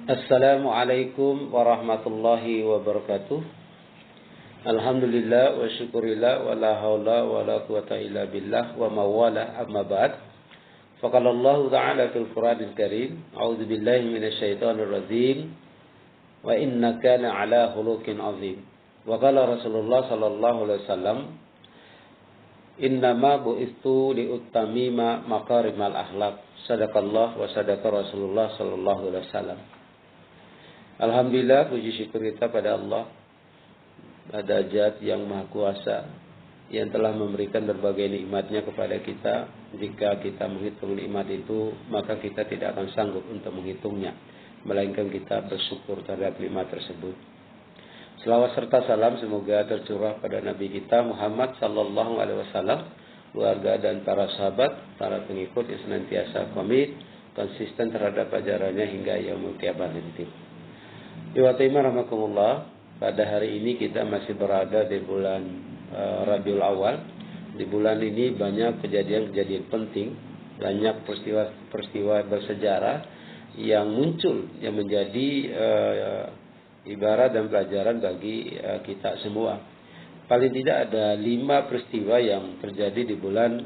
Assalamualaikum warahmatullahi wabarakatuh. Alhamdulillah wa syukurillah wa la haula wa la quwata illa billah wa mawala amma ba'd. Faqala Allah ta'ala fil Qur'anil Karim, a'udzu billahi minasyaitonir rajim. Wa innaka la'ala khuluqin 'azim. Wa qala Rasulullah sallallahu alaihi wasallam, innama bu'istu liutamima makarimal akhlaq. Sadaqallah wa sadaqa Rasulullah sallallahu alaihi wasallam. Alhamdulillah, puji syukur kita pada Allah, pada Zat yang Maha Kuasa, yang telah memberikan berbagai nikmatnya kepada kita. Jika kita menghitung nikmat itu, maka kita tidak akan sanggup untuk menghitungnya, melainkan kita bersyukur terhadap nikmat tersebut. Selawat serta salam semoga tercurah pada Nabi kita Muhammad sallallahu alaihi wasallam, keluarga dan para sahabat, para pengikut yang senantiasa komit, konsisten terhadap ajarannya hingga yaumul qiyamah nanti. Rahmatullah, pada hari ini kita masih berada di bulan Rabiul Awal. Di bulan ini banyak kejadian-kejadian penting, banyak peristiwa bersejarah yang muncul, yang menjadi ibarat dan pelajaran bagi kita semua. Paling tidak ada 5 peristiwa yang terjadi di bulan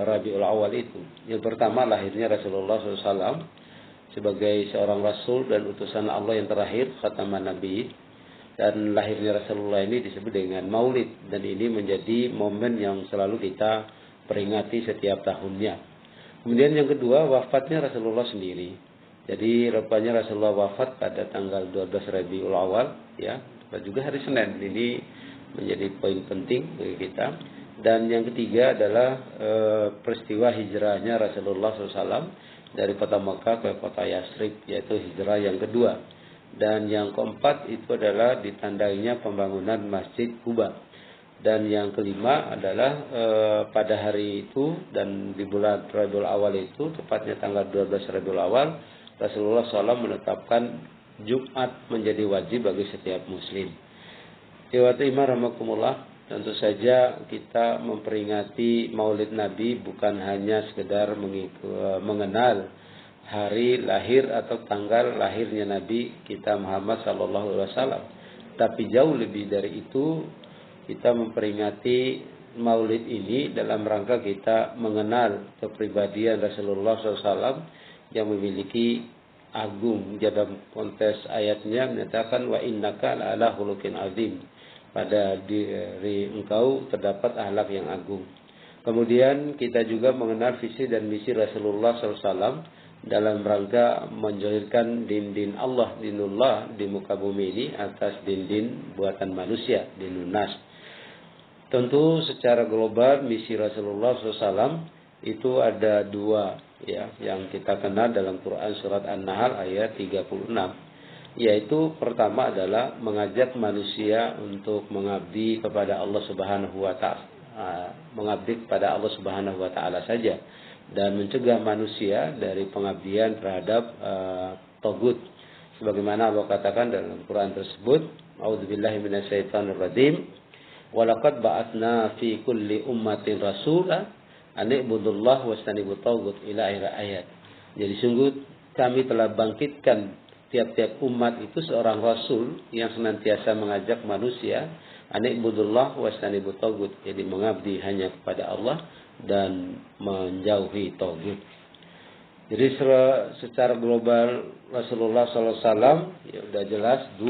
Rabiul Awal itu. Yang pertama, lahirnya Rasulullah SAW sebagai seorang Rasul dan utusan Allah yang terakhir, khataman Nabi. Dan lahirnya Rasulullah ini disebut dengan Maulid, dan ini menjadi momen yang selalu kita peringati setiap tahunnya. Kemudian yang kedua, wafatnya Rasulullah sendiri. Jadi rupanya Rasulullah wafat pada tanggal 12 Rabiul Awal, ya, dan juga hari Senin. Ini menjadi poin penting bagi kita. Dan yang ketiga adalah peristiwa hijrahnya Rasulullah SAW dari kota Makkah ke kota Yasrib, yaitu hijrah yang kedua. Dan yang keempat itu adalah ditandainya pembangunan Masjid Quba. Dan yang kelima adalah pada hari itu dan di bulan Rabiul Awal itu, tepatnya tanggal 12 Rabiul Awal, Rasulullah SAW menetapkan Jumat menjadi wajib bagi setiap muslim. Tentu saja kita memperingati Maulid Nabi bukan hanya sekedar mengenal hari lahir atau tanggal lahirnya Nabi kita Muhammad SAW, tapi jauh lebih dari itu, kita memperingati Maulid ini dalam rangka kita mengenal kepribadian Rasulullah SAW yang memiliki agung. Dalam konteks ayatnya menyatakan wa innaka la'ala khuluqin azim, pada diri engkau terdapat akhlak yang agung. Kemudian kita juga mengenal visi dan misi Rasulullah SAW dalam rangka menjahirkan din-din Allah, dinullah di muka bumi ini atas din-din buatan manusia, dinun nas. Tentu secara global misi Rasulullah SAW itu ada 2, ya, yang kita kenal dalam Quran surat An-Nahl ayat 36. Yaitu pertama adalah mengajak manusia untuk mengabdi kepada Allah Subhanahu wa taala, mengabdi kepada Allah Subhanahu wa taala saja, dan mencegah manusia dari pengabdian terhadap tagut. Sebagaimana Allah katakan dalam Quran tersebut, a'udzubillahi minasyaitonir rajim, wa laqad ba'atsna fi kulli ummatin rasula an i'budullaha wastanibu tagut ila akhir ayat. Jadi sungguh kami telah bangkitkan tiap-tiap umat itu seorang rasul yang senantiasa mengajak manusia anikbudullah wastanibu tagut, jadi mengabdi hanya kepada Allah dan menjauhi tagut. Jadi secara global Rasulullah SAW ya sudah jelas 2,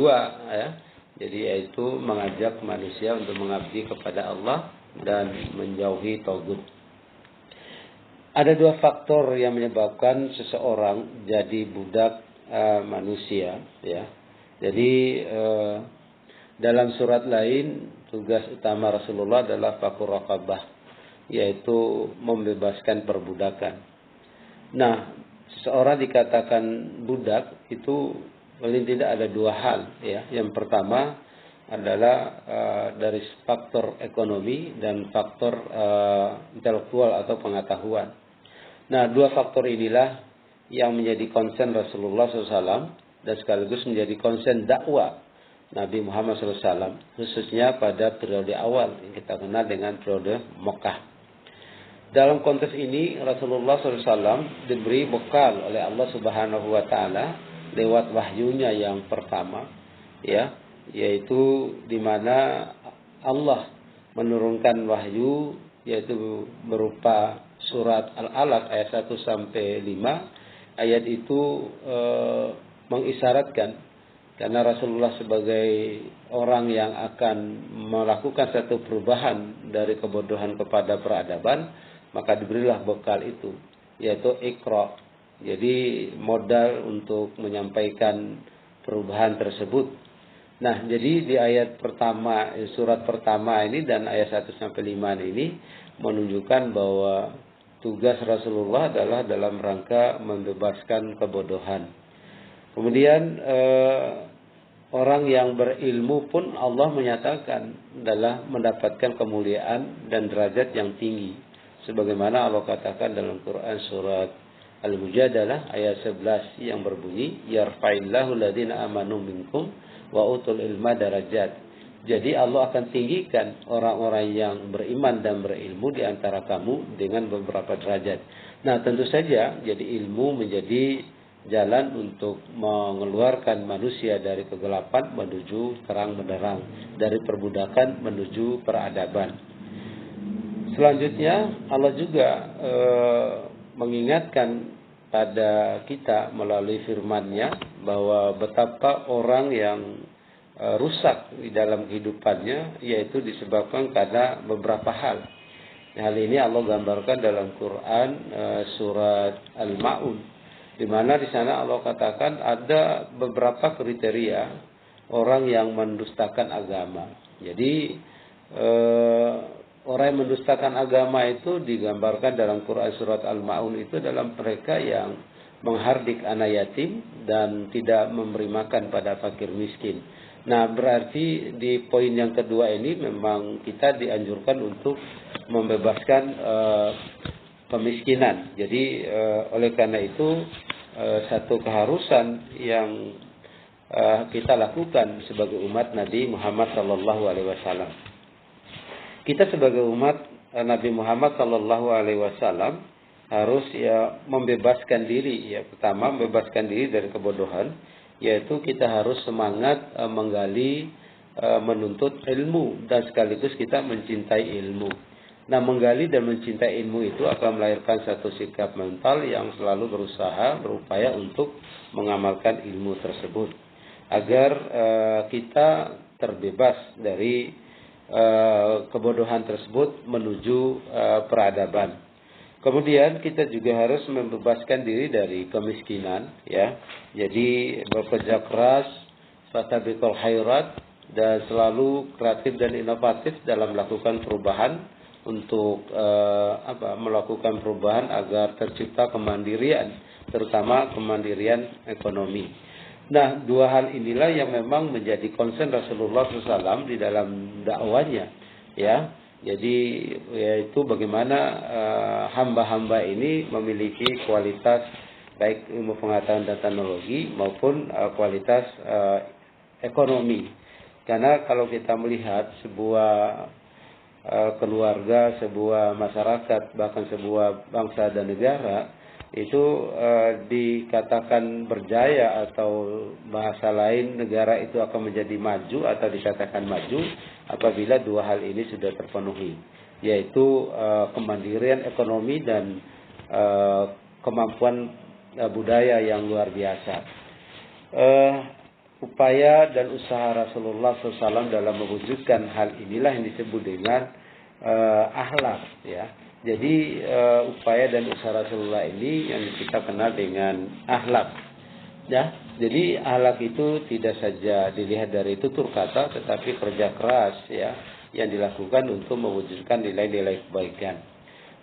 ya. Jadi yaitu mengajak manusia untuk mengabdi kepada Allah dan menjauhi tagut. Ada 2 faktor yang menyebabkan seseorang jadi budak manusia, ya. Jadi dalam surat lain tugas utama Rasulullah adalah fakur raqabah, yaitu membebaskan perbudakan. Nah, seseorang dikatakan budak itu paling tidak ada 2 hal, ya. Yang pertama adalah dari faktor ekonomi dan faktor intelektual atau pengetahuan. Nah, 2 faktor inilah yang menjadi konsen Rasulullah SAW dan sekaligus menjadi konsen dakwah Nabi Muhammad SAW, khususnya pada periode awal yang kita kenal dengan periode Mekah. Dalam konteks ini Rasulullah SAW diberi bekal oleh Allah Subhanahu Wa Taala lewat wahyunya yang pertama, ya, yaitu di mana Allah menurunkan wahyu, yaitu berupa surat Al-Alaq ayat 1 sampai 5. Ayat itu mengisyaratkan karena Rasulullah sebagai orang yang akan melakukan satu perubahan dari kebodohan kepada peradaban, maka diberilah bekal itu, yaitu Iqra. Jadi modal untuk menyampaikan perubahan tersebut. Nah, jadi di ayat pertama, surat pertama ini dan ayat 1 sampai 5 ini menunjukkan bahwa tugas Rasulullah adalah dalam rangka membebaskan kebodohan. Kemudian orang yang berilmu pun Allah menyatakan adalah mendapatkan kemuliaan dan derajat yang tinggi. Sebagaimana Allah katakan dalam Quran surat Al-Mujadalah ayat 11 yang berbunyi, yarfa'illahu alladziina aamanu minkum wa utul ilma darajat. Jadi Allah akan tinggikan orang-orang yang beriman dan berilmu di antara kamu dengan beberapa derajat. Nah, tentu saja jadi ilmu menjadi jalan untuk mengeluarkan manusia dari kegelapan menuju terang benderang, dari perbudakan menuju peradaban. Selanjutnya Allah juga mengingatkan pada kita melalui firman-Nya bahwa betapa orang yang rusak di dalam kehidupannya yaitu disebabkan karena beberapa hal. Hal ini Allah gambarkan dalam Quran surat Al-Ma'un, di mana di sana Allah katakan ada beberapa kriteria orang yang mendustakan agama. Jadi orang yang mendustakan agama itu digambarkan dalam Quran surat Al-Ma'un itu dalam mereka yang menghardik anak yatim dan tidak memberi makan pada fakir miskin. Nah, berarti di poin yang kedua ini memang kita dianjurkan untuk membebaskan kemiskinan. Jadi oleh karena itu satu keharusan yang kita lakukan sebagai umat Nabi Muhammad SAW. Kita sebagai umat Nabi Muhammad SAW harus membebaskan diri. Pertama, membebaskan diri dari kebodohan, yaitu kita harus semangat menggali, menuntut ilmu dan sekaligus kita mencintai ilmu. Nah, menggali dan mencintai ilmu itu akan melahirkan satu sikap mental yang selalu berupaya untuk mengamalkan ilmu tersebut agar kita terbebas dari kebodohan tersebut menuju peradaban. Kemudian kita juga harus membebaskan diri dari kemiskinan, ya. Jadi bekerja keras, fastabiqul khairat, dan selalu kreatif dan inovatif dalam melakukan perubahan untuk melakukan perubahan agar tercipta kemandirian, terutama kemandirian ekonomi. Nah, dua hal inilah yang memang menjadi concern Rasulullah SAW di dalam dakwanya, ya. Jadi yaitu bagaimana hamba-hamba ini memiliki kualitas baik ilmu pengetahuan dan teknologi maupun kualitas ekonomi. Karena kalau kita melihat sebuah keluarga, sebuah masyarakat, bahkan sebuah bangsa dan negara itu dikatakan berjaya atau bahasa lain negara itu akan menjadi maju atau dikatakan maju apabila dua hal ini sudah terpenuhi, yaitu kemandirian ekonomi dan kemampuan budaya yang luar biasa. Upaya dan usaha Rasulullah SAW dalam mewujudkan hal inilah yang disebut dengan akhlak, ya. Jadi upaya dan usaha Rasulullah ini yang kita kenal dengan akhlak, ya. Jadi akhlak itu tidak saja dilihat dari tutur kata, tetapi kerja keras, ya, yang dilakukan untuk mewujudkan nilai-nilai kebaikan.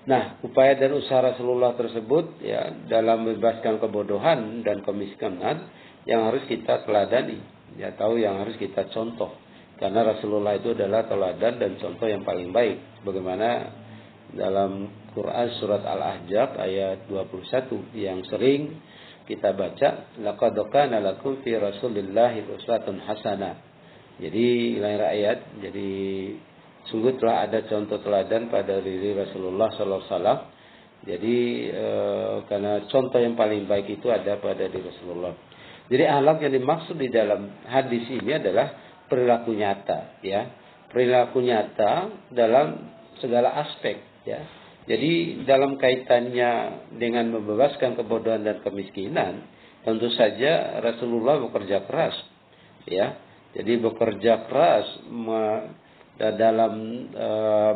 Nah, upaya dan usaha Rasulullah tersebut, ya, dalam membebaskan kebodohan dan kemiskinan yang harus kita teladani, ya, tahu yang harus kita contoh. Karena Rasulullah itu adalah teladan dan contoh yang paling baik. Bagaimana dalam Quran surat Al-Ahzab ayat 21 yang sering kita baca, laqad kana lakum fi Rasulillahi uswatun hasanah. Jadi lain ayat, jadi sungguh telah ada contoh teladan pada diri Rasulullah sallallahu alaihi wasallam. Jadi karena contoh yang paling baik itu ada pada diri Rasulullah. Jadi akhlak yang dimaksud di dalam hadis ini adalah perilaku nyata, ya. Perilaku nyata dalam segala aspek, ya. Jadi dalam kaitannya dengan membebaskan kebodohan dan kemiskinan, tentu saja Rasulullah bekerja keras, ya. Jadi bekerja keras dalam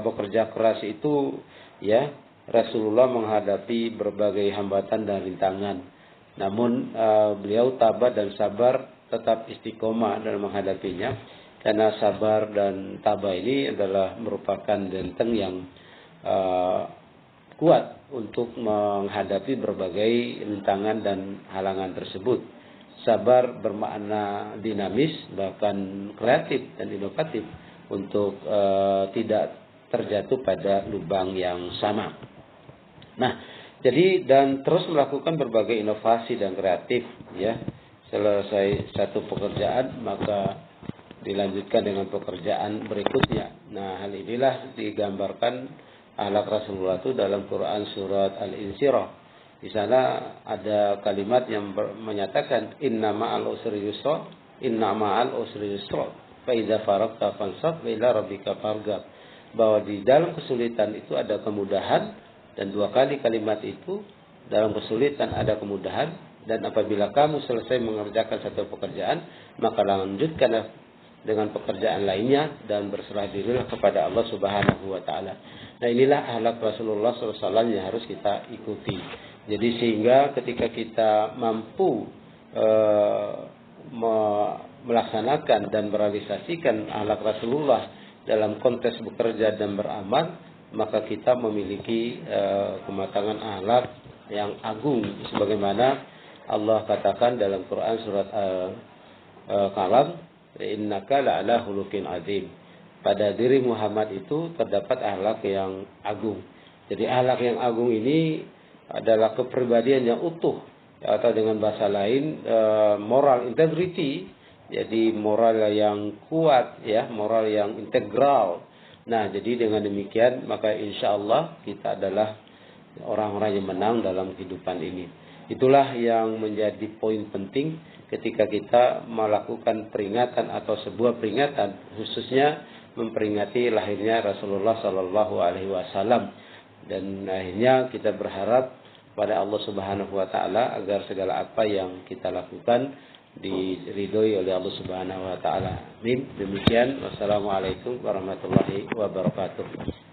bekerja keras itu, ya, Rasulullah menghadapi berbagai hambatan dan rintangan. Namun beliau tabah dan sabar, tetap istiqomah dalam menghadapinya, karena sabar dan tabah ini adalah merupakan benteng yang kuat untuk menghadapi berbagai rintangan dan halangan tersebut. Sabar bermakna dinamis, bahkan kreatif dan inovatif untuk tidak terjatuh pada lubang yang sama. Nah, jadi dan terus melakukan berbagai inovasi dan kreatif, ya. Selesai satu pekerjaan maka dilanjutkan dengan pekerjaan berikutnya. Nah, hal inilah digambarkan akhlak Rasulullah itu dalam Quran surat Al-Insyirah. Di sana ada kalimat yang menyatakan inna ma'al usri yusra, inna ma'al usri yusra, fa idza faragta fansab wa ila rabbika farghab. Bahwa di dalam kesulitan itu ada kemudahan, dan dua kali kalimat itu, dalam kesulitan ada kemudahan, dan apabila kamu selesai mengerjakan satu pekerjaan, maka lanjutkanlah dengan pekerjaan lainnya dan berserah dirilah kepada Allah Subhanahu wa taala. Nah, inilah akhlak Rasulullah SAW yang harus kita ikuti. Jadi sehingga ketika kita mampu melaksanakan dan merealisasikan akhlak Rasulullah dalam konteks bekerja dan beramal, maka kita memiliki kematangan akhlak yang agung, sebagaimana Allah katakan dalam Quran surat Al-Qalam, innaka la'ala khuluqin azim. Pada diri Muhammad itu terdapat akhlak yang agung. Jadi akhlak yang agung ini adalah kepribadian yang utuh, atau dengan bahasa lain moral integrity. Jadi moral yang kuat, ya, moral yang integral. Nah, jadi dengan demikian maka insya Allah kita adalah orang-orang yang menang dalam kehidupan ini. Itulah yang menjadi poin penting ketika kita melakukan peringatan atau sebuah peringatan, khususnya memperingati lahirnya Rasulullah Sallallahu Alaihi Wasallam. Dan akhirnya kita berharap pada Allah Subhanahu Wa Taala agar segala apa yang kita lakukan diridhoi oleh Allah Subhanahu Wa Taala. Amin. Demikian. Wassalamualaikum warahmatullahi wabarakatuh.